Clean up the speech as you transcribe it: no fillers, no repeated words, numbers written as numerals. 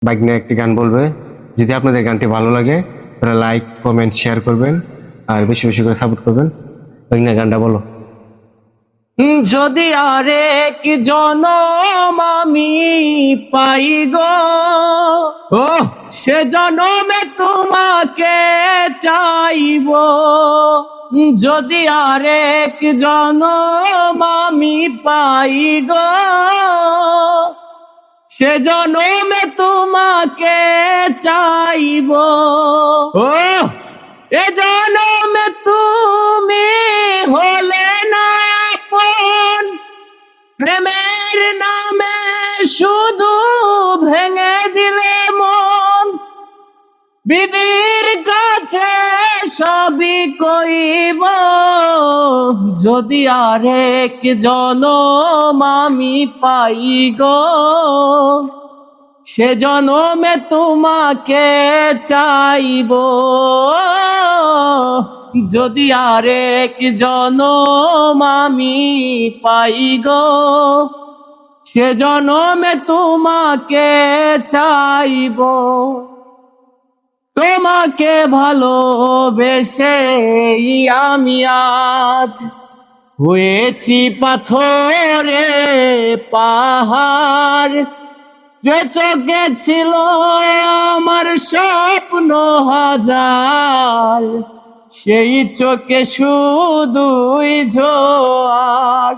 ভাগ্নে একটি গান বলবে। যদি আপনাদের গানটি ভালো লাগে তাহলে লাইক কমেন্ট শেয়ার করবেন আর বেশি বেশি করে সাপোর্ট করবেন। ভাগ্নে গানটা বলো। যদি আরেক জনম আমি পাই গো, ও সে জনমে তোমাকে চাইব। যদি আরেক জনম আমি পাই গো, সে জনমে তোমাকে চাইব। ও এ জনমে তুমি হলে না আপন, প্রেমের নামে শুধু ভেঙে দিলে মন। বিধির কাছে সবই কইব, যদি আরেক জনম আমি পাই গো, সে জনমে তোমাকে চাইব। যদি আরেক জনম আমি পাই গো, সে জনমে তোমাকে চাইব। তোমাকে ভালোবেসে আমি আজ হয়েছি পাথরে পাহাড়। যে চোখে ছিল আমার স্বপ্ন হাজার, সেই চোখে শুধুই জোয়ার।